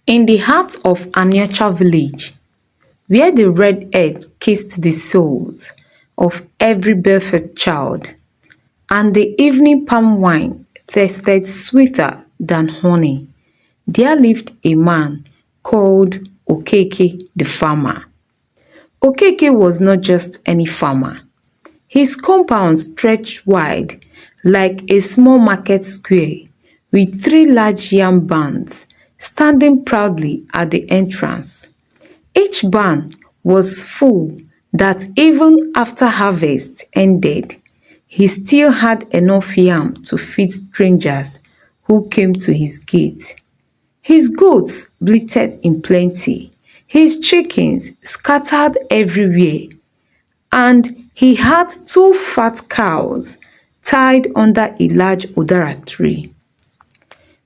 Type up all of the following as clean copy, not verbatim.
In the heart of Anyacha village, where the red earth kissed the souls of every barefoot child, and the evening palm wine tasted sweeter than honey, there lived a man called Okeke the farmer. Okeke was not just any farmer. His compound stretched wide like a small market square with three large yam barns standing proudly at the entrance. Each barn was full that even after harvest ended, he still had enough yam to feed strangers who came to his gate. His goats bleated in plenty, his chickens scattered everywhere, and he had two fat cows tied under a large udara tree.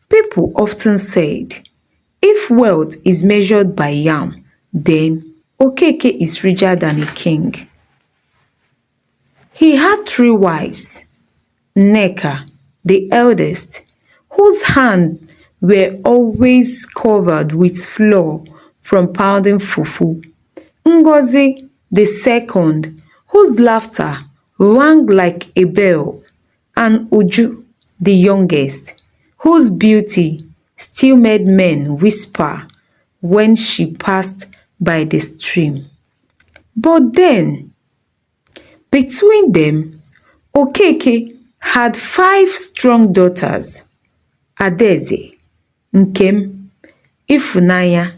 People often said, if wealth is measured by yam, then Okeke is richer than a king. He had three wives, Nneka, the eldest, whose hands were always covered with flour from pounding fufu, Ngozi, the second, whose laughter rang like a bell, and Uju, the youngest, whose beauty still made men whisper when she passed by the stream. But then, between them, Okeke had five strong daughters: Adaeze, Nkem, Ifunanya,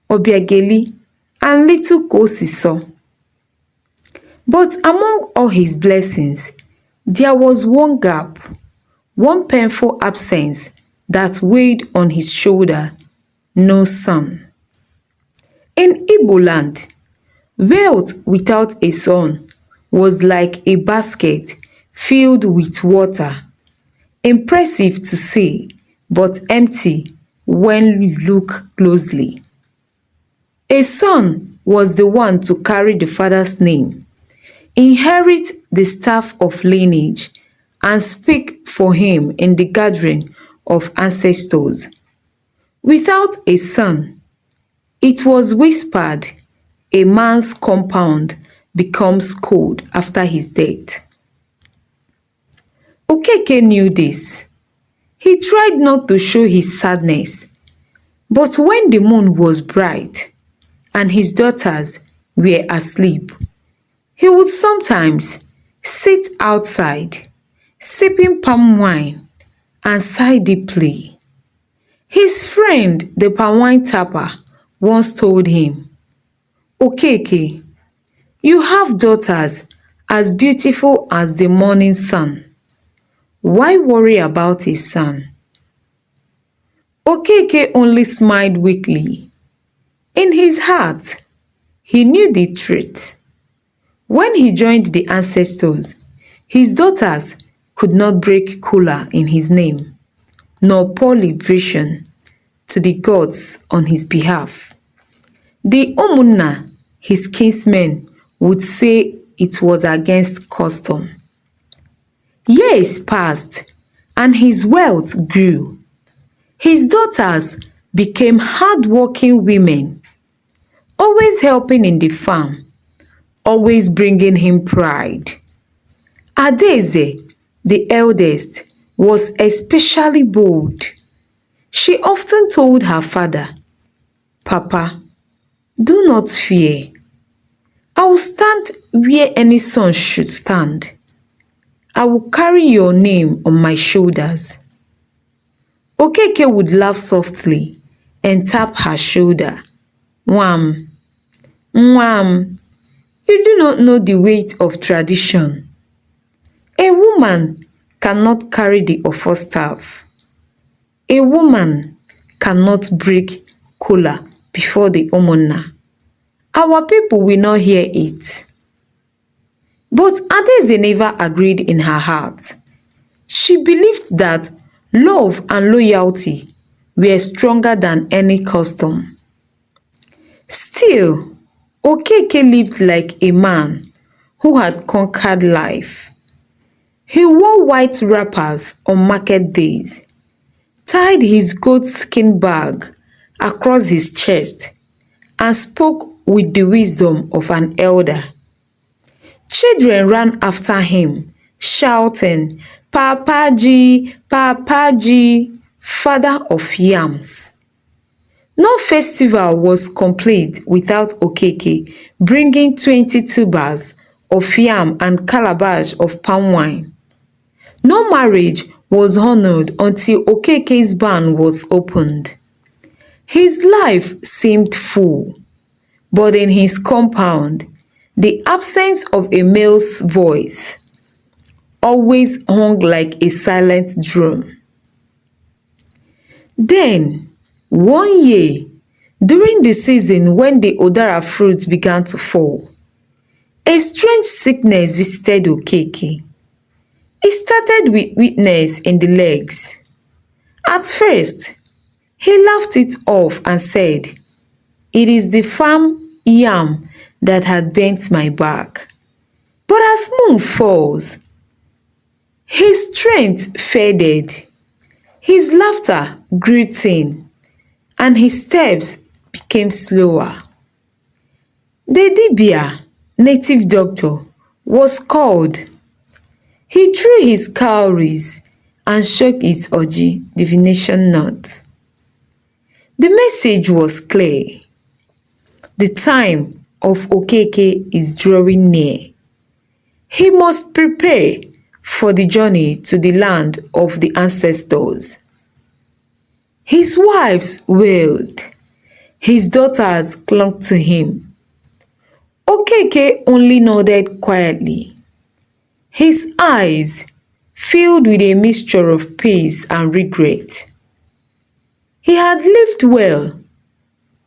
Obiageli, and little Kosiso. But among all his blessings, there was one gap, one painful absence that weighed on his shoulder: no son. In Igbo land, wealth without a son was like a basket filled with water, impressive to see, but empty when you look closely. A son was the one to carry the father's name, inherit the staff of lineage, and speak for him in the gathering of ancestors. Without a son, it was whispered, a man's compound becomes cold after his death. Okeke knew this. He tried not to show his sadness, but when the moon was bright and his daughters were asleep, he would sometimes sit outside, sipping palm wine, and sigh deeply. His friend, the palm wine tapper, once told him, Okeke, you have daughters as beautiful as the morning sun. Why worry about a son? Okeke only smiled weakly. In his heart, he knew the truth. When he joined the ancestors, his daughters could not break kola in his name, nor pour libation to the gods on his behalf. The Umunna, his kinsmen, would say it was against custom. Years passed, and his wealth grew. His daughters became hard-working women, always helping in the farm, always bringing him pride. Adaeze, the eldest, was especially bold. She often told her father, Papa, do not fear. I will stand where any son should stand. I will carry your name on my shoulders. Okeke would laugh softly and tap her shoulder. Wham! Wham! You do not know the weight of tradition. A woman cannot carry the offer staff. A woman cannot break kola before the Umunna. Our people will not hear it. But Adaeze never agreed in her heart. She believed that love and loyalty were stronger than any custom. Still, Okeke lived like a man who had conquered life. He wore white wrappers on market days, tied his goat skin bag across his chest and spoke with the wisdom of an elder. Children ran after him, shouting, "Papaji, Papaji, father of yams." No festival was complete without Okeke bringing 20 tubers of yam and calabash of palm wine. No marriage was honored until Okeke's barn was opened. His life seemed full, but in his compound, the absence of a male's voice always hung like a silent drum. Then, one year, during the season when the Udara fruit began to fall, a strange sickness visited Okeke. It started with weakness in the legs. At first, he laughed it off and said, "It is the farm yam that had bent my back." But as moon falls, his strength faded, his laughter grew thin, and his steps became slower. The Dibia, native doctor, was called. He drew his cowries and shook his Oji divination knot. The message was clear. The time of Okeke is drawing near. He must prepare for the journey to the land of the ancestors. His wives wailed. His daughters clung to him. Okeke only nodded quietly. His eyes filled with a mixture of peace and regret. He had lived well,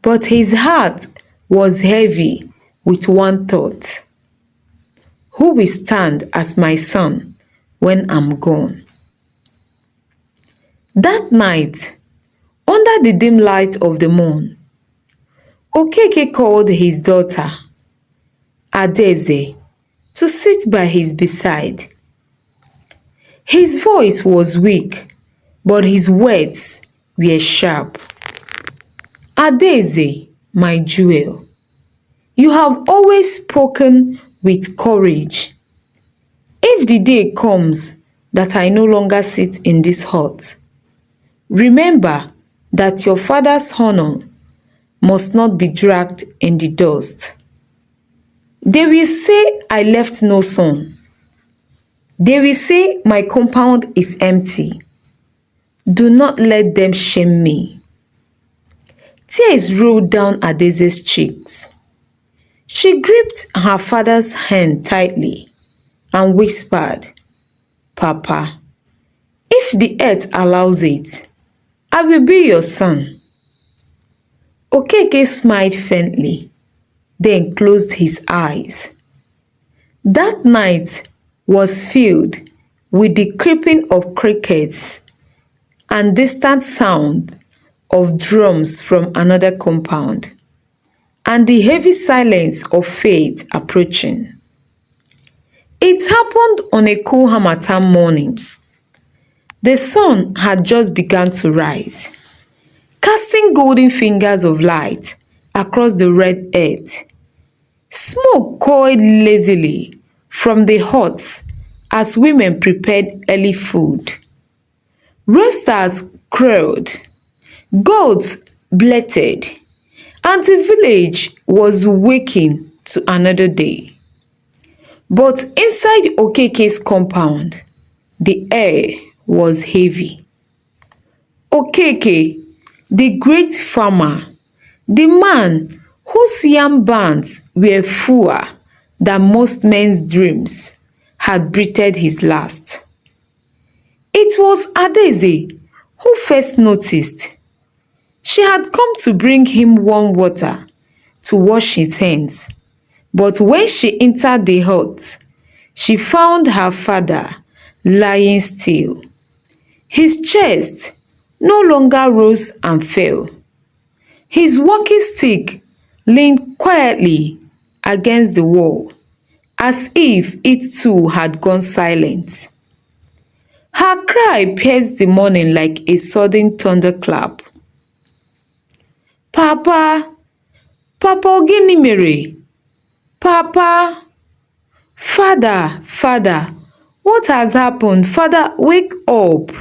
but his heart was heavy with one thought. Who will stand as my son when I'm gone? That night, under the dim light of the moon, Okeke called his daughter, Adaeze, to sit by his bedside. His voice was weak, but his words were sharp. "Adaeze, my jewel, you have always spoken with courage. If the day comes that I no longer sit in this hut, remember that your father's honor must not be dragged in the dust. They will say I left no son. They will say my compound is empty. Do not let them shame me." Tears rolled down Adaeze's cheeks. She gripped her father's hand tightly and whispered, "Papa, if the earth allows it, I will be your son." Okeke smiled faintly, then closed his eyes. That night was filled with the creeping of crickets and distant sound of drums from another compound, and the heavy silence of fate approaching. It happened on a cool harmattan morning. The sun had just begun to rise, casting golden fingers of light across the red earth. Smoke coiled lazily from the huts as women prepared early food. Roosters crowed, goats bleated, and the village was waking to another day. But inside Okeke's compound, the air was heavy. Okeke, the great farmer, the man whose yam barns were fuller than most men's dreams, had breathed his last. It was Adaeze who first noticed. She had come to bring him warm water to wash his hands, but when she entered the hut, she found her father lying still. His chest no longer rose and fell. His walking stick leaned quietly against the wall, as if it too had gone silent. Her cry pierced the morning like a sudden thunderclap. Papa, Papa ọ gịnị mere? Papa, Father, what has happened? Father, wake up.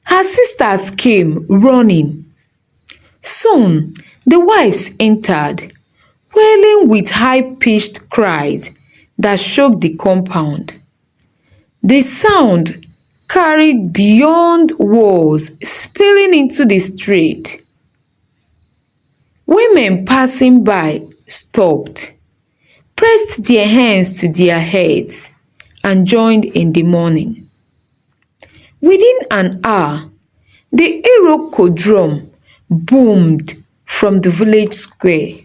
Her sisters came running. Soon, the wives entered, wailing with high-pitched cries that shook the compound. The sound carried beyond walls, spilling into the street. Women passing by stopped, pressed their hands to their heads, and joined in the mourning. Within an hour, the Iroko drum boomed from the village square,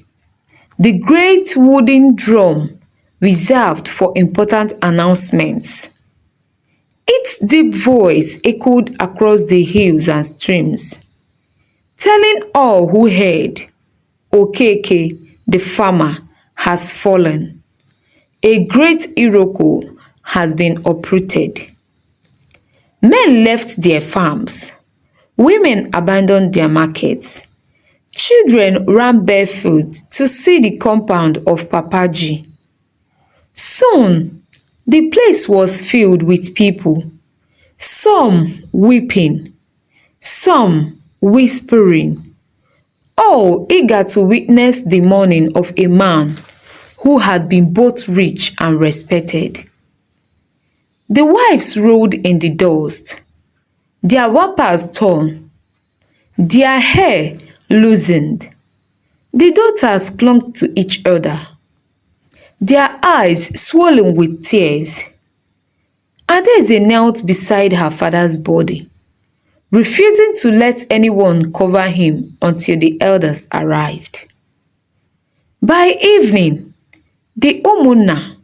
the great wooden drum reserved for important announcements. Its deep voice echoed across the hills and streams, telling all who heard, Okeke, the farmer, has fallen. A great Iroko has been uprooted. Men left their farms. Women abandoned their markets. Children ran barefoot to see the compound of Papaji. Soon, the place was filled with people, some weeping, some whispering, all eager to witness the mourning of a man who had been both rich and respected. The wives rolled in the dust, their wrappers torn, their hair loosened. The daughters clung to each other, their eyes swollen with tears. Adaeze knelt beside her father's body, refusing to let anyone cover him until the elders arrived. By evening, the Umunna,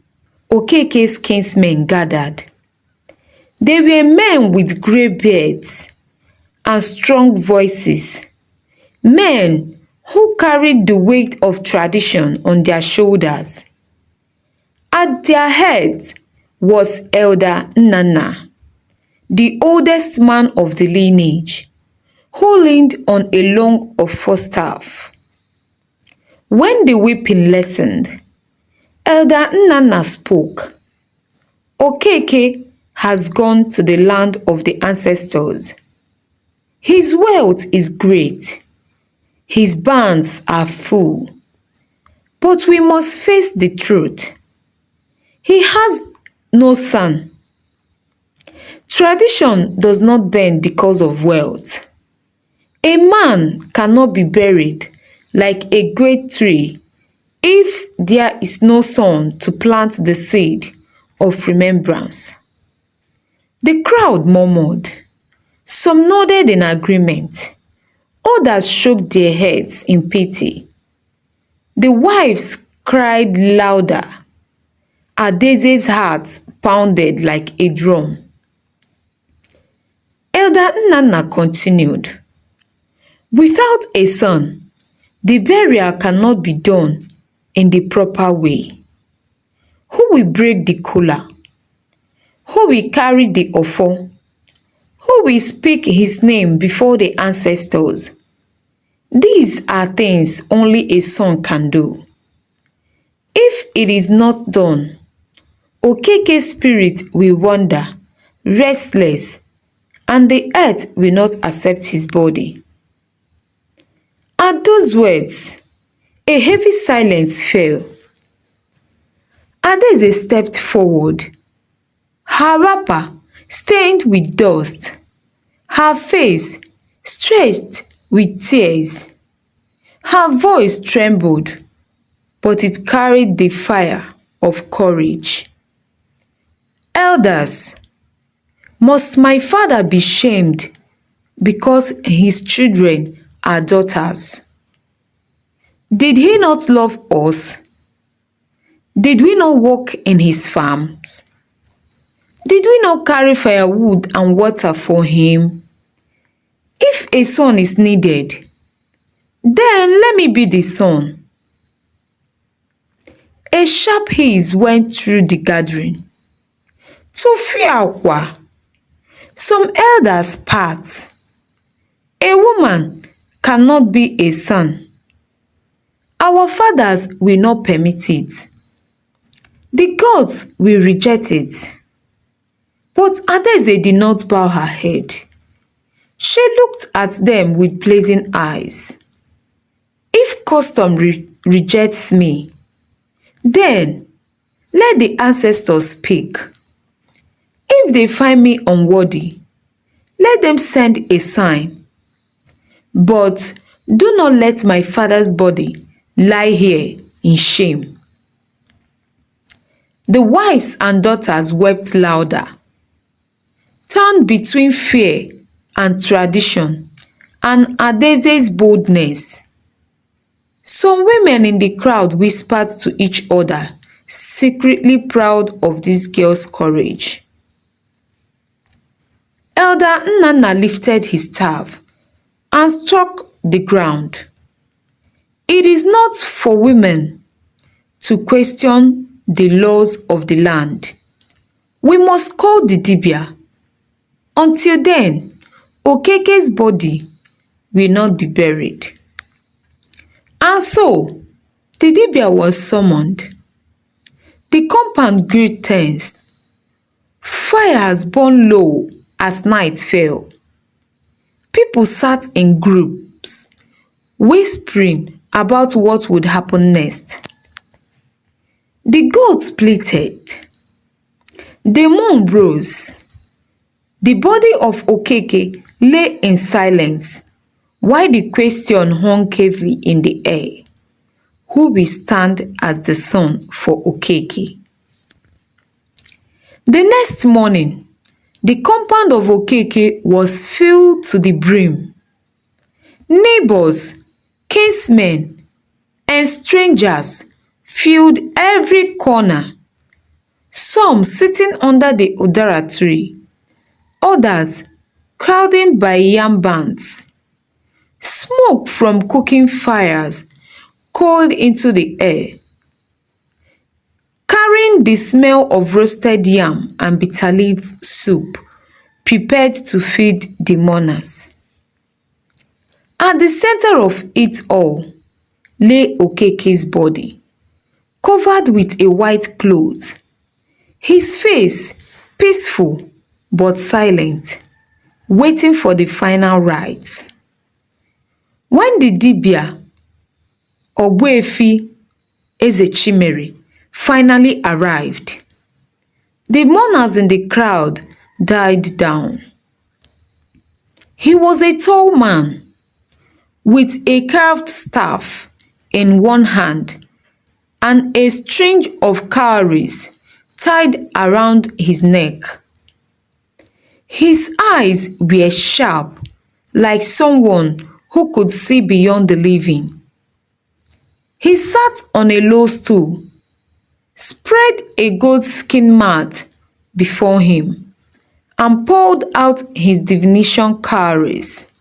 Okeke's kinsmen, gathered. They were men with grey beards and strong voices, men who carried the weight of tradition on their shoulders. At their head was Elder Nnanna, the oldest man of the lineage, who leaned on a long ofo staff. When the weeping lessened, Elder Nnanna spoke. Okeke has gone to the land of the ancestors. His wealth is great. His barns are full. But we must face the truth. He has no son. Tradition does not bend because of wealth. A man cannot be buried like a great tree if there is no son to plant the seed of remembrance. The crowd murmured. Some nodded in agreement. Others shook their heads in pity. The wives cried louder. Adaeze's heart pounded like a drum. Elder Nnanna continued. Without a son, the burial cannot be done in the proper way. Who will break the kola? Who will carry the ofo? Who will speak his name before the ancestors? These are things only a son can do. If it is not done, Okeke's spirit will wander, restless, and the earth will not accept his body. At those words, a heavy silence fell. Adaeze stepped forward, her wrapper stained with dust, her face stretched with tears. Her voice trembled, but it carried the fire of courage. Elders, must my father be shamed because his children are daughters? Did he not love us? Did we not work in his farm? Did we not carry firewood and water for him? If a son is needed, then let me be the son. A sharp hiss went through the gathering. Tufiakwa. Some elders spat. A woman cannot be a son. Our fathers will not permit it. The gods will reject it. But Adaeze did not bow her head. She looked at them with blazing eyes. If custom rejects me, then let the ancestors speak. If they find me unworthy, let them send a sign. But do not let my father's body lie here in shame. The wives and daughters wept louder, torn between fear and tradition and Adaeze's boldness. Some women in the crowd whispered to each other, secretly proud of this girl's courage. Elder Nnanna lifted his staff and struck the ground. It is not for women to question the laws of the land. We must call the dibia. Until then, Okeke's body will not be buried. And so, the dibia was summoned. The compound grew tense. Fires burned low as night fell. People sat in groups, whispering about what would happen next. The gods bleated. The moon rose. The body of Okeke lay in silence, while the question hung heavily in the air. Who will stand as the son for Okeke? The next morning, the compound of Okeke was filled to the brim. Neighbors, kinsmen, and strangers filled every corner, some sitting under the udara tree, others crowding by yam bands. Smoke from cooking fires curled into the air, carrying the smell of roasted yam and bitterleaf soup prepared to feed the mourners. At the center of it all lay Okeke's body, covered with a white cloth, his face peaceful but silent, waiting for the final rites. When the dibia, Ogbuefi Ezechimere, finally arrived, the mourners in the crowd died down. He was a tall man with a carved staff in one hand and a string of cowries tied around his neck. His eyes were sharp, like someone who could see beyond the living. He sat on a low stool, spread a goatskin mat before him, and poured out his divination cowries.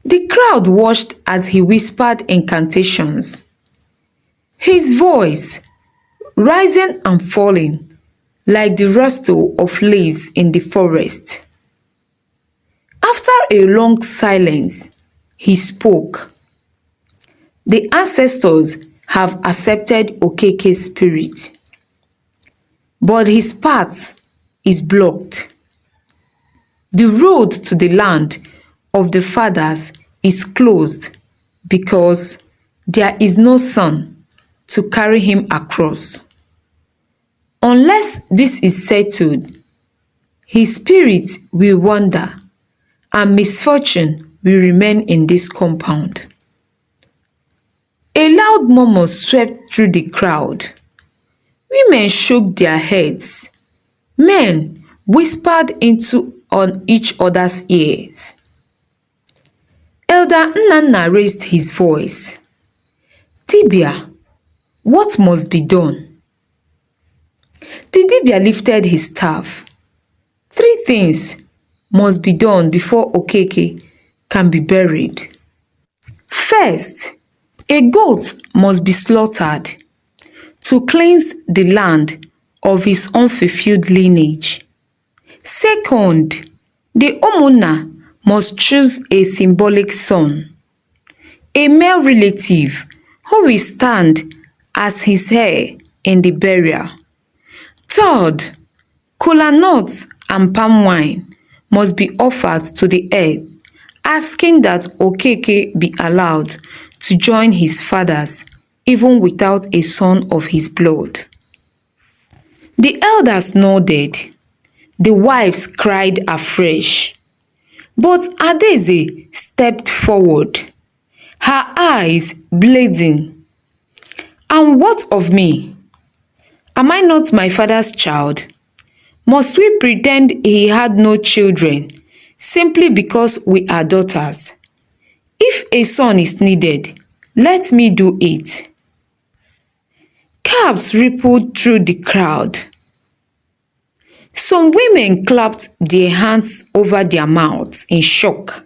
The crowd watched as he whispered incantations, his voice rising and falling like the rustle of leaves in the forest. After a long silence, he spoke. The ancestors have accepted Okeke's spirit, but his path is blocked. The road to the land of the fathers is closed because there is no son to carry him across. Unless this is settled, his spirit will wander and misfortune will remain in this compound. A loud murmur swept through the crowd. Women shook their heads. Men whispered into on each other's ears. Elder Nnanna raised his voice. Dibia, what must be done? The dibia lifted his staff. 3 things must be done before Okeke can be buried. First, a goat must be slaughtered to cleanse the land of his unfulfilled lineage. Second, the Omuna must choose a symbolic son, a male relative who will stand as his heir in the burial. Third, kola nuts and palm wine must be offered to the heir, asking that Okeke be allowed to join his fathers even without a son of his blood. The elders nodded. The wives cried afresh. But Adaeze stepped forward, her eyes blazing. And what of me? Am I not my father's child? Must we pretend he had no children simply because we are daughters? If a son is needed, let me do it. Cabs rippled through the crowd. Some women clapped their hands over their mouths in shock.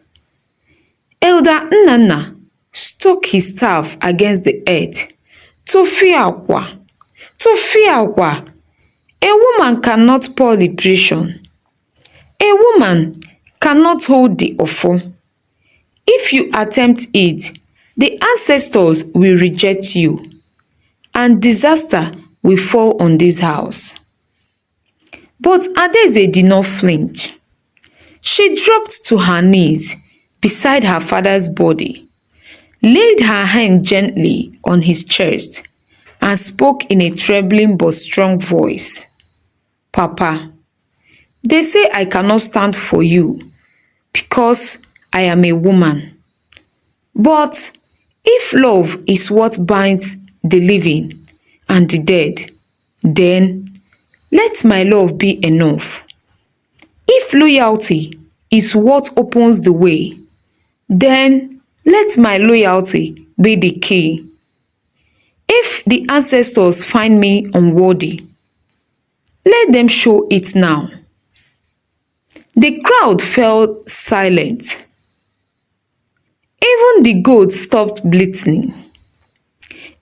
Elder Nnanna struck his staff against the earth. Tofiakwa, Tofiakwa, a woman cannot pour liberation. A woman cannot hold the ofo. If you attempt it, the ancestors will reject you, and disaster will fall on this house. But Adaeze did not flinch. She dropped to her knees beside her father's body, laid her hand gently on his chest, and spoke in a trembling but strong voice. Papa, they say I cannot stand for you because I am a woman. But if love is what binds the living and the dead, then let my love be enough. If loyalty is what opens the way, then let my loyalty be the key. If the ancestors find me unworthy, let them show it now. The crowd fell silent. Even the goats stopped bleating.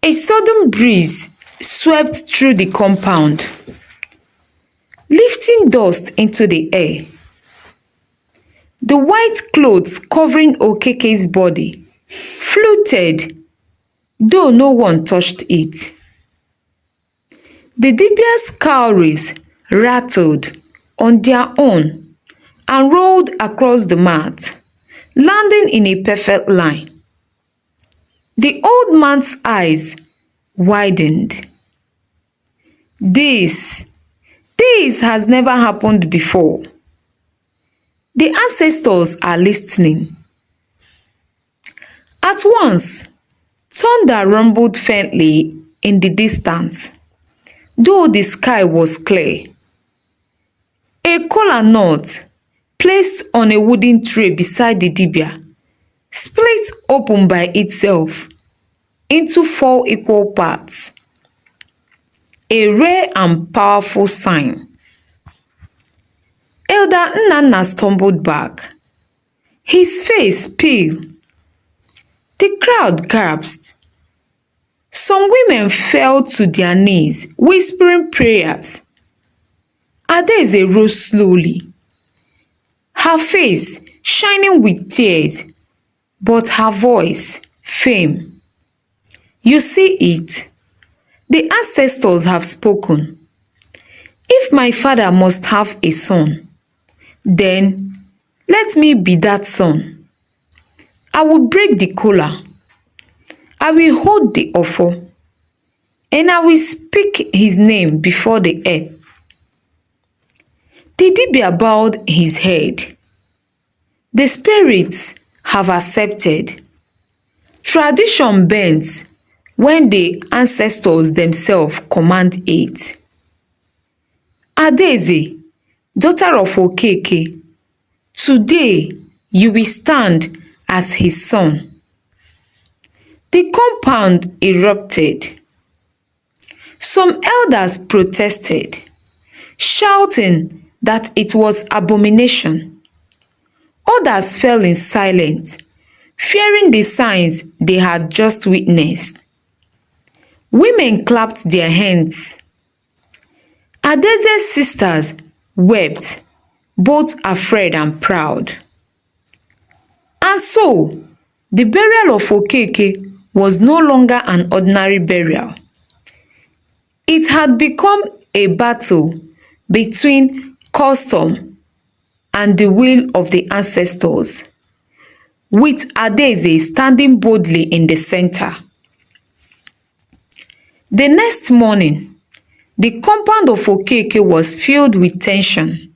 A sudden breeze swept through the compound, lifting dust into the air. The white clothes covering Okeke's body floated, though no one touched it. The Dibia's cowries rattled on their own and rolled across the mat, landing in a perfect line. The old man's eyes widened. This has never happened before. The ancestors are listening. At once, thunder rumbled faintly in the distance, though the sky was clear. A kola nut, placed on a wooden tray beside the dibia, split open by itself into 4 equal parts. A rare and powerful sign. Elder Nnanna stumbled back, his face pale. The crowd gasped. Some women fell to their knees, whispering prayers. Adaeze rose slowly, her face shining with tears, but her voice firm. You see it? The ancestors have spoken. If my father must have a son, then let me be that son. I will break the kola. I will hold the ofo, and I will speak his name before the earth. The dibia bowed his head. The spirits have accepted. Tradition bends when the ancestors themselves command it. Adaeze, daughter of Okeke, today you will stand as his son. The compound erupted. Some elders protested, shouting that it was abomination. Others fell in silence, fearing the signs they had just witnessed. Women clapped their hands. Adaeze's sisters wept, both afraid and proud. And so, the burial of Okeke was no longer an ordinary burial. It had become a battle between custom and the will of the ancestors, with Adaeze standing boldly in the center. The next morning, the compound of Okeke was filled with tension.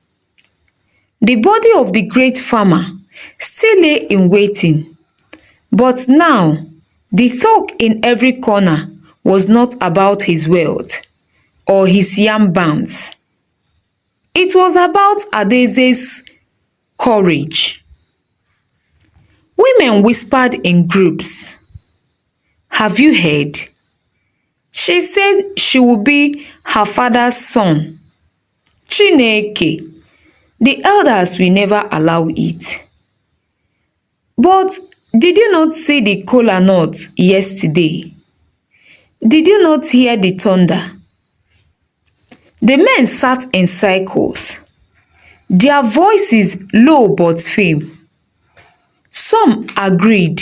The body of the great farmer still lay in waiting, but now the talk in every corner was not about his wealth or his yam bounds. It was about Adaeze's courage. Women whispered in groups, "Have you heard? She said she will be her father's son. Chineke, the elders will never allow it." But did you not see the kola nuts yesterday? Did you not hear the thunder? The men sat in circles, their voices low but firm. Some agreed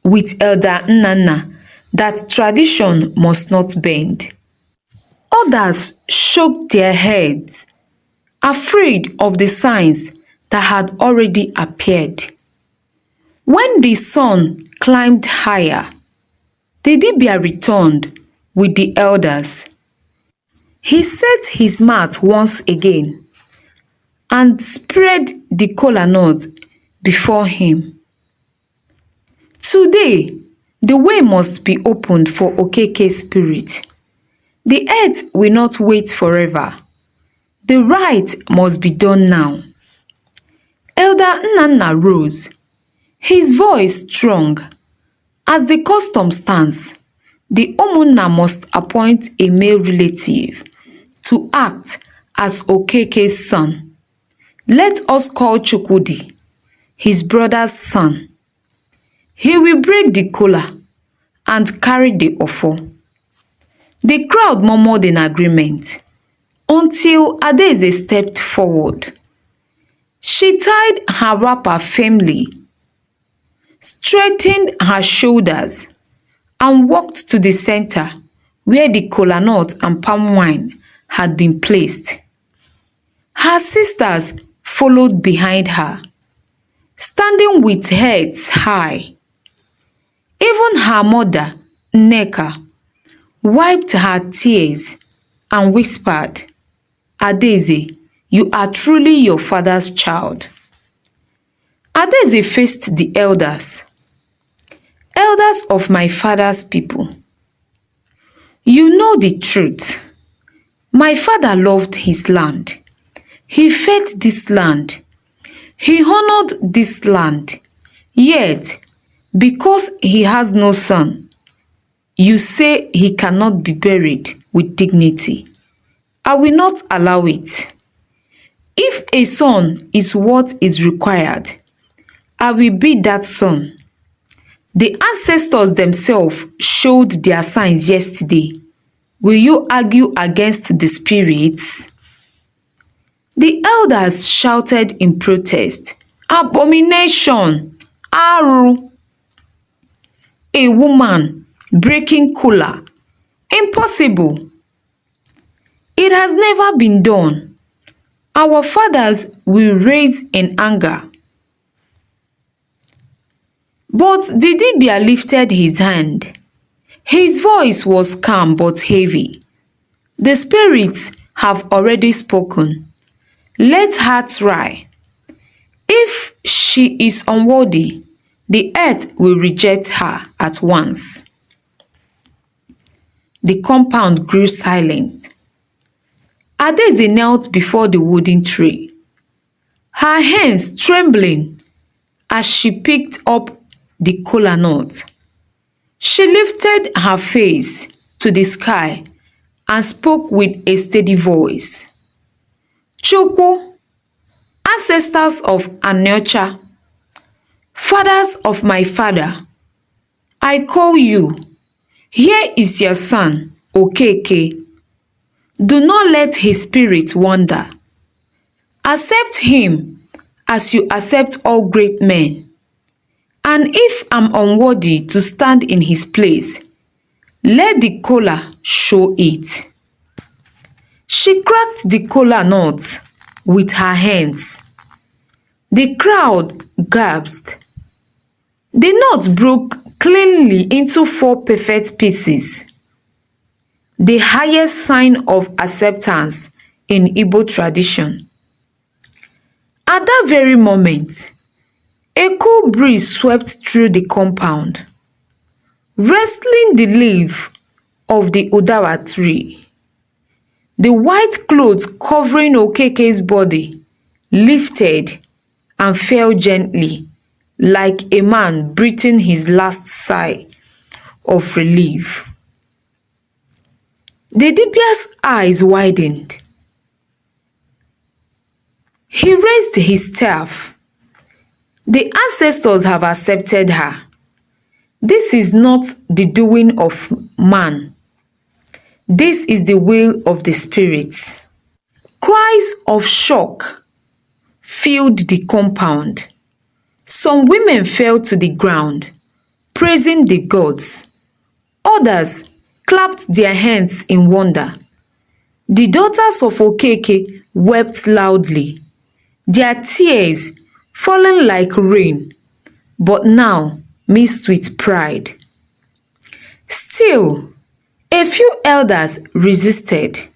with Elder Nnanna that tradition must not bend. Others shook their heads, afraid of the signs that had already appeared. When the sun climbed higher, the Dibia returned with the elders. He set his mat once again and spread the kola nut before him. Today, the way must be opened for Okeke's spirit. The earth will not wait forever. The rite must be done now. Elder Nnanna rose, his voice strong. As the custom stands, the Umunna must appoint a male relative to act as Okeke's son. Let us call Chukwudi, his brother's son. He will break the kola and carry the offo. The crowd murmured in agreement until Adaeze stepped forward. She tied her wrapper firmly, straightened her shoulders, and walked to the center where the kola nut and palm wine had been placed. Her sisters followed behind her, standing with heads high. Even her mother, Nneka, wiped her tears and whispered, "Adaeze, you are truly your father's child." Adaeze faced the elders. "Elders of my father's people, you know the truth. My father loved his land. He fed this land. He honored this land. Yet, because he has no son, you say he cannot be buried with dignity. I will not allow it. If a son is what is required, I will be that son. The ancestors themselves showed their signs yesterday. Will you argue against the spirits?" The elders shouted in protest, "Abomination! Aru! A woman breaking kola! Impossible! It has never been done. Our fathers will raise in anger." But the Dibia lifted his hand. His voice was calm but heavy. "The spirits have already spoken. Let her try. If she is unworthy, the earth will reject her at once." The compound grew silent. Adaeze knelt before the wooden tray, her hands trembling as she picked up the kola nut. She lifted her face to the sky and spoke with a steady voice. "Chukwu, ancestors of Aniocha, fathers of my father, I call you. Here is your son, Okeke. Do not let his spirit wander. Accept him as you accept all great men. And if I'm unworthy to stand in his place, let the kola show it. She cracked the kola nut with her hands. The crowd gasped. The nut broke cleanly into 4 perfect pieces, the highest sign of acceptance in Igbo tradition. At that very moment, a cool breeze swept through the compound, rustling the leaf of the udara tree. The white clothes covering Okeke's body lifted and fell gently, like a man breathing his last sigh of relief. The Dibia's eyes widened. He raised his staff. The ancestors have accepted her. This is not the doing of man. This is the will of the spirits. Cries of shock filled the compound. Some women fell to the ground, praising the gods. Others clapped their hands in wonder. The daughters of Okeke wept loudly, their tears falling like rain, but now mixed with pride. Still, a few elders resisted.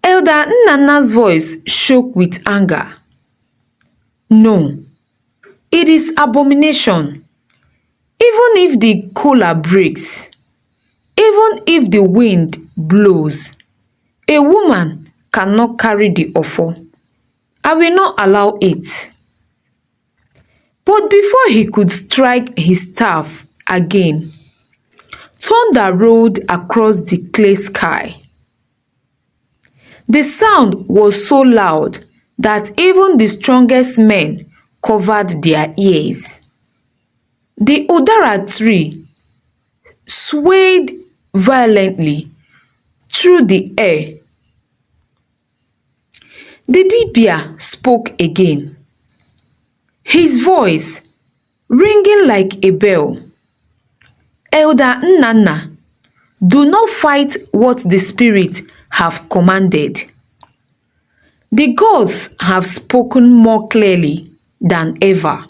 Elder Nnanna's voice shook with anger. No, it is abomination. Even if the kola breaks, even if the wind blows, a woman cannot carry the offo. I will not allow it. But before he could strike his staff again, thunder rolled across the clear sky. The sound was so loud that even the strongest men covered their ears. The udara tree swayed violently through the air. The Dibia spoke again, his voice ringing like a bell. Elder Nnanna, do not fight what the spirits have commanded. The gods have spoken more clearly than ever.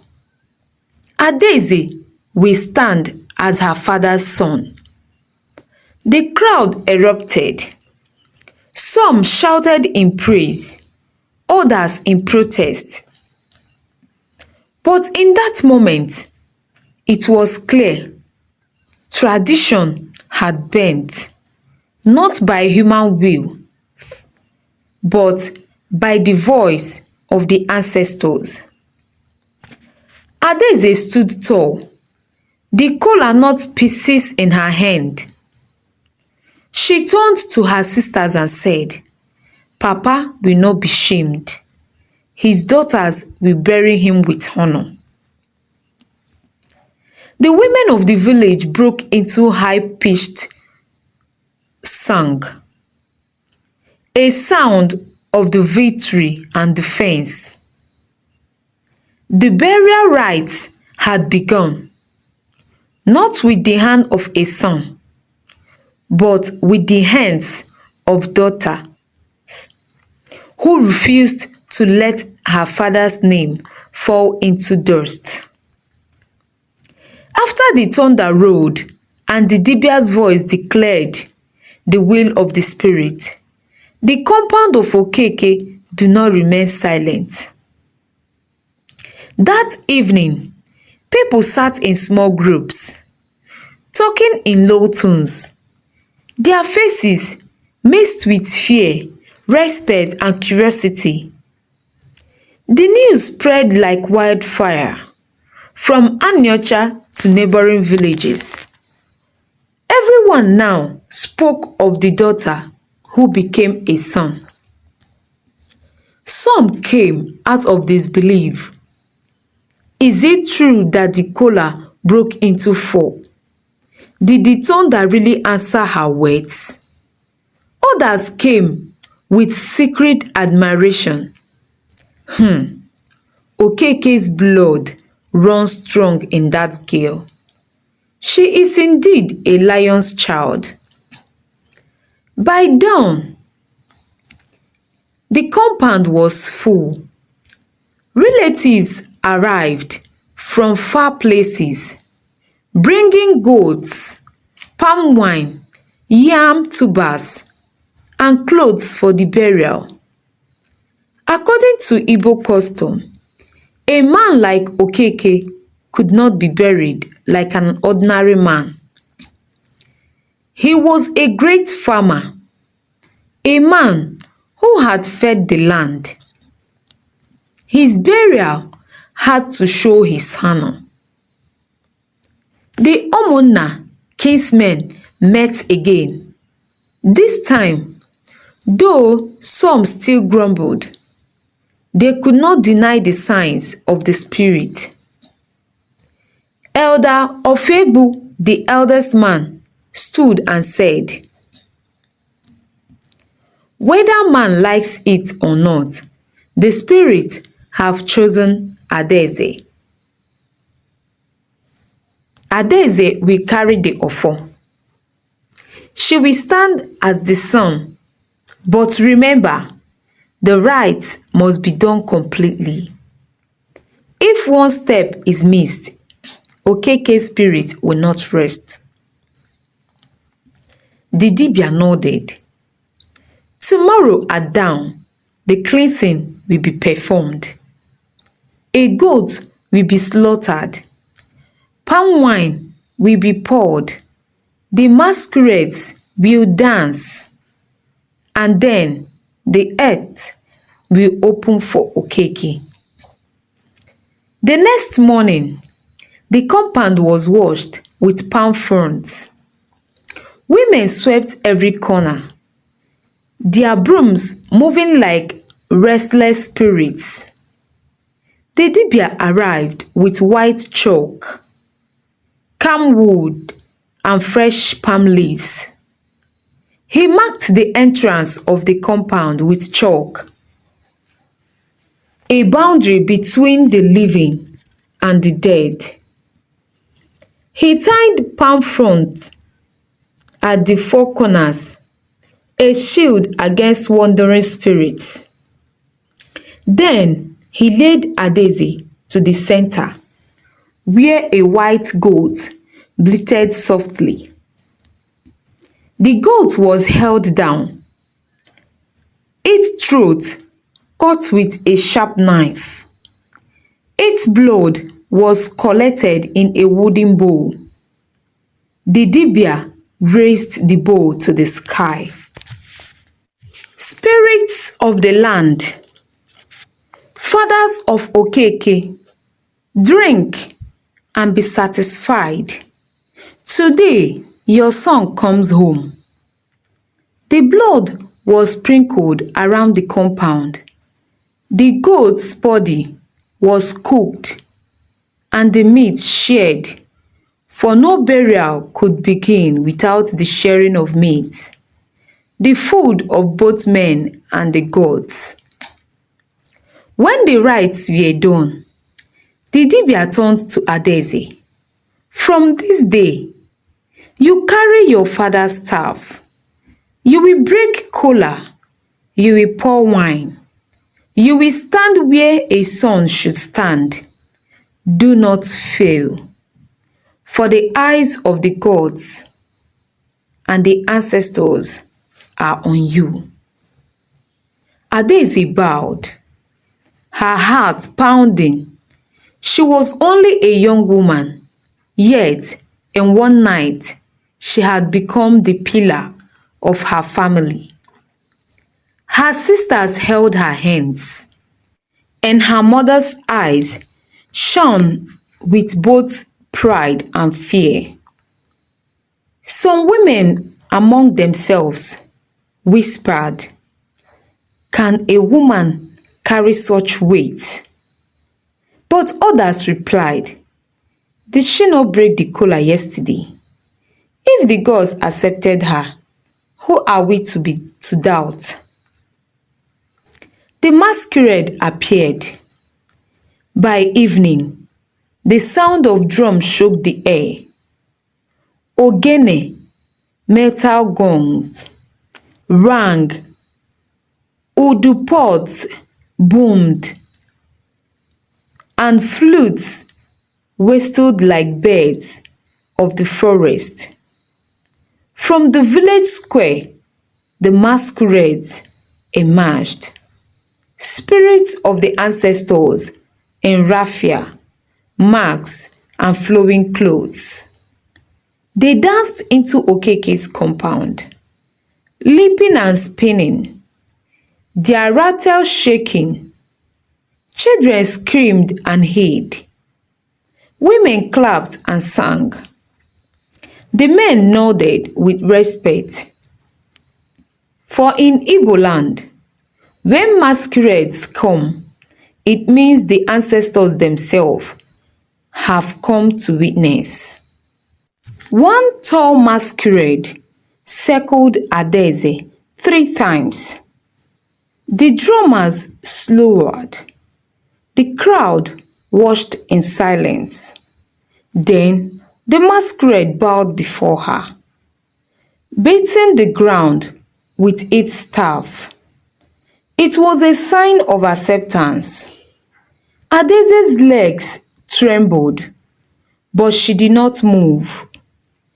Adaeze will stand as her father's son. The crowd erupted. Some shouted in praise, others in protest. But in that moment, it was clear tradition had bent, not by human will, but by the voice of the ancestors. Adaeze stood tall, the kola nut pieces in her hand. She turned to her sisters and said, Papa will not be shamed. His daughters will bury him with honor. The women of the village broke into high-pitched song, a sound of the victory and defense. The burial rites had begun, not with the hand of a son, but with the hands of daughters who refused to let her father's name fall into dust. After the thunder rolled and the Dibia's voice declared the will of the spirit, the compound of Okeke did not remain silent. That evening, people sat in small groups, talking in low tones, their faces mixed with fear, respect, and curiosity. The news spread like wildfire from Anyocha to neighboring villages. Everyone now spoke of the daughter who became a son. Some came out of disbelief. Is it true that the kola broke into 4? Did the thunder really answer her words? Others came with secret admiration. Okeke's blood runs strong in that girl. She is indeed a lion's child. By dawn, the compound was full. Relatives arrived from far places, bringing goats, palm wine, yam tubers, and clothes for the burial. According to Igbo custom, a man like Okeke could not be buried like an ordinary man. He was a great farmer, a man who had fed the land. His burial had to show his honor. The Omona kinsmen met again. This time, though some still grumbled, they could not deny the signs of the spirit. Elder Ofebu, the eldest man, stood and said, "Whether man likes it or not, the spirit have chosen Adaeze. Adaeze will carry the ofo. She will stand as the sun, but remember, the rites must be done completely. If one step is missed, Okeke's spirit will not rest." The dibia nodded. Tomorrow at dawn, the cleansing will be performed. A goat will be slaughtered. Palm wine will be poured. The masquerades will dance. And then the earth will open for Okeke. The next morning, the compound was washed with palm fronds. Women swept every corner, their brooms moving like restless spirits. The dibia arrived with white chalk, camwood, and fresh palm leaves. He marked the entrance of the compound with chalk, a boundary between the living and the dead. He tied palm fronds at the four corners, a shield against wandering spirits. Then he laid Adaeze to the center, where a white goat bleated softly. The goat was held down, its throat cut with a sharp knife. Its blood was collected in a wooden bowl. The dibia raised the bowl to the sky. Spirits of the land, fathers of Okeke, drink and be satisfied. Today your son comes home. The blood was sprinkled around the compound. The goat's body was cooked and the meat shared, for no burial could begin without the sharing of meat, the food of both men and the gods. When the rites were done, the dibia turned to Adaeze. From this day, you carry your father's staff. You will break kola. You will pour wine. You will stand where a son should stand. Do not fail, for the eyes of the gods and the ancestors are on you. Adaeze bowed, her heart pounding. She was only a young woman, yet in one night she had become the pillar of her family. Her sisters held her hands, and her mother's eyes shone with both pride and fear. Some women among themselves whispered, "Can a woman carry such weight?" But others replied, "Did she not break the kola yesterday? If the gods accepted her, who are we to doubt?" The masquerade appeared. By evening, The sound of drums shook the air. Ogene, metal gongs, rang. Udu pots boomed, and flutes whistled like birds of the forest. From the village square, the masquerades emerged, spirits of the ancestors in raffia, masks, and flowing clothes. They danced into Okeke's compound, leaping and spinning, their rattles shaking. Children screamed and hid. Women clapped and sang. The men nodded with respect. For in Igbo land, when masquerades come, it means the ancestors themselves have come to witness. One tall masquerade circled Adaeze 3 times. The drummers slowed. The crowd watched in silence. Then the masquerade bowed before her, beating the ground with its staff. It was a sign of acceptance. Adaeze's legs trembled, but she did not move.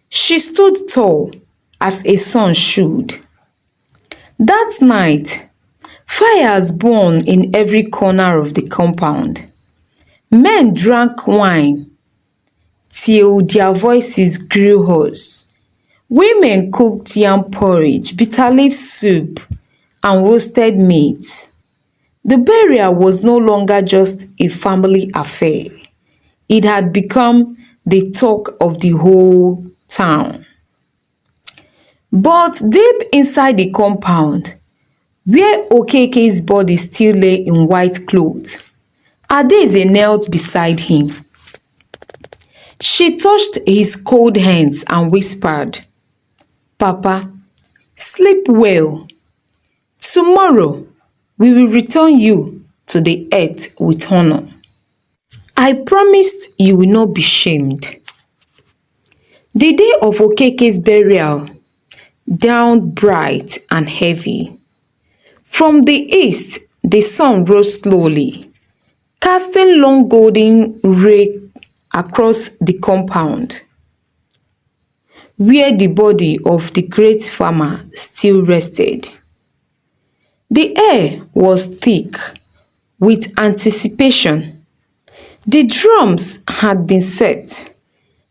She stood tall as a sun should. That night, fires burned in every corner of the compound. Men drank wine till their voices grew hoarse. Women cooked yam porridge, bitter leaf soup, and roasted meat. The burial was no longer just a family affair. It had become the talk of the whole town. But deep inside the compound, where Okeke's body still lay in white clothes, Adaeze knelt beside him. She touched his cold hands and whispered, "Papa, sleep well. Tomorrow we will return you to the earth with honor. I promised you will not be shamed." The day of Okeke's burial dawned bright and heavy. From the east, the sun rose slowly, casting long golden rays across the compound, where the body of the great farmer still rested. The air was thick with anticipation. The drums had been set,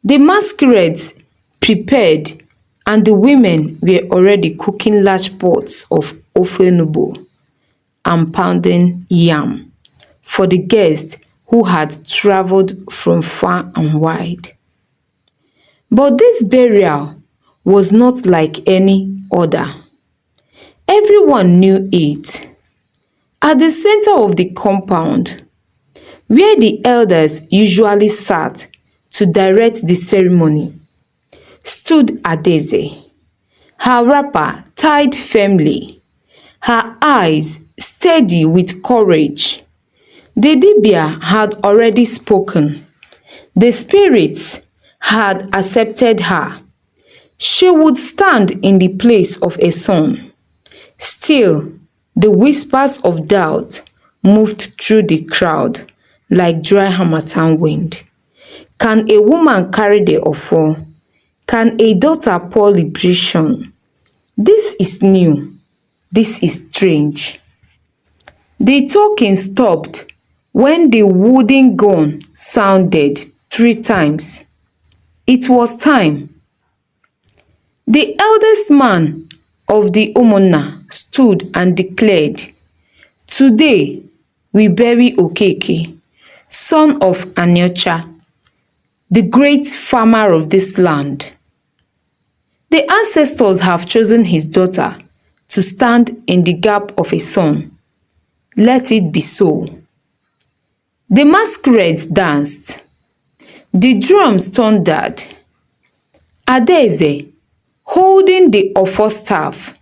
the masquerades prepared, and the women were already cooking large pots of ofenubo and pounding yam for the guests who had traveled from far and wide. But this burial was not like any other. Everyone knew it. At the center of the compound, where the elders usually sat to direct the ceremony, stood Adaeze, her wrapper tied firmly, her eyes steady with courage. The dibia had already spoken. The spirits had accepted her. She would stand in the place of a son. Still, the whispers of doubt moved through the crowd like dry harmattan wind. Can a woman carry the offal? Can a daughter pour liberation? This is new. This is strange. The talking stopped when the wooden gun sounded 3 times. It was time. The eldest man of the Umunna stood and declared, "Today we bury Okeke, son of Anyocha, the great farmer of this land. The ancestors have chosen his daughter to stand in the gap of a son. Let it be so." The masquerades danced. The drums thundered. Adaeze, holding the offer staff,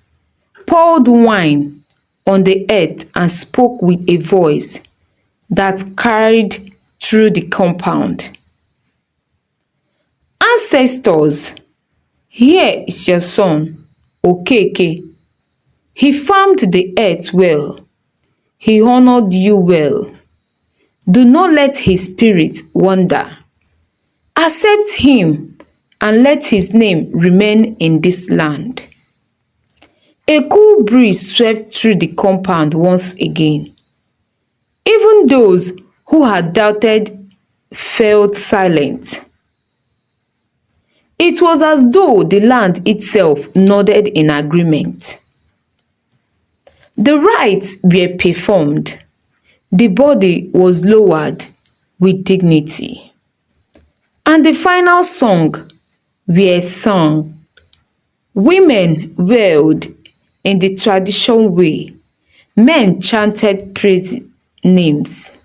poured wine on the earth and spoke with a voice that carried through the compound. Ancestors, here is your son, Okeke. He farmed the earth well. He honored you well. Do not let his spirit wander. Accept him and let his name remain in this land. A cool breeze swept through the compound once again. Even those who had doubted felt silent. It was as though the land itself nodded in agreement. The rites were performed. The body was lowered with dignity. And the final song were sung. Women wailed in the traditional way. Men chanted praise names.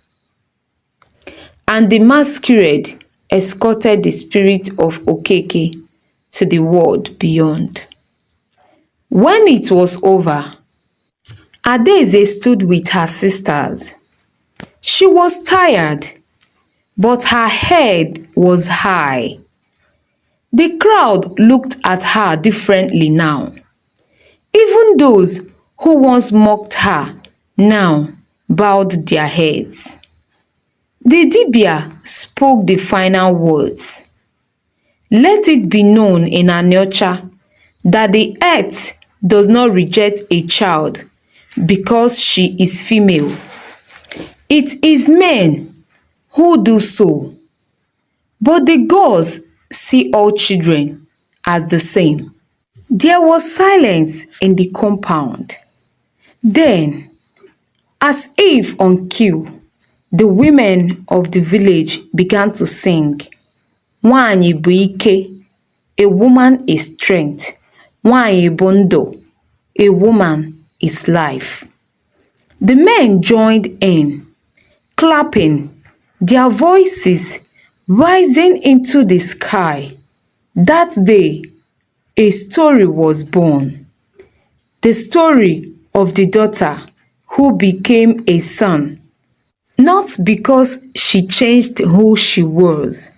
And the masquerade escorted the spirit of Okeke to the world beyond. When it was over, Adaeze stood with her sisters. She was tired, but her head was high. The crowd looked at her differently now. Even those who once mocked her now bowed their heads. The Dibia spoke the final words. Let it be known in Aniocha that the earth does not reject a child because she is female. It is men who do so, but the gods see all children as the same. There was silence in the compound. Then, as if on cue, the women of the village began to sing. Nwaanyị bụ ike, a woman is strength. Nwaanyị bụ ndụ, a woman is life. The men joined in, clapping, their voices rising into the sky. That day, a story was born. The story of the daughter who became a son, not because she changed who she was,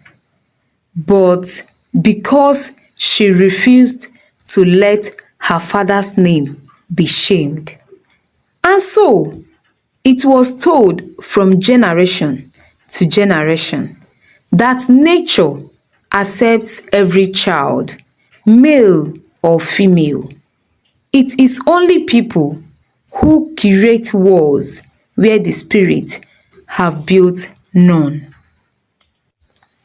but because she refused to let her father's name be shamed. And so, it was told from generation to generation that nature accepts every child, male or female. It is only people who create walls where the spirit have built none.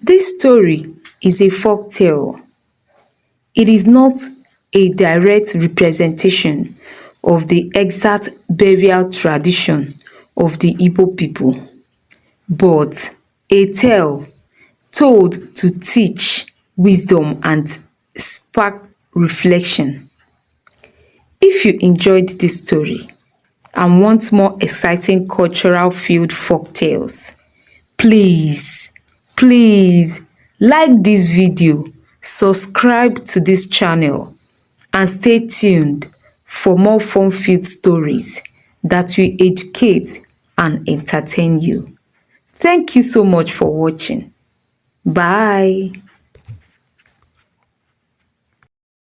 This story is a folk tale. It is not a direct representation of the exact burial tradition of the Igbo people, but a tale told to teach wisdom and spark reflection. If you enjoyed this story and want more exciting cultural field folk tales, please like this video, subscribe to this channel, and stay tuned for more fun-filled stories that will educate and entertain you. Thank you so much for watching. Bye.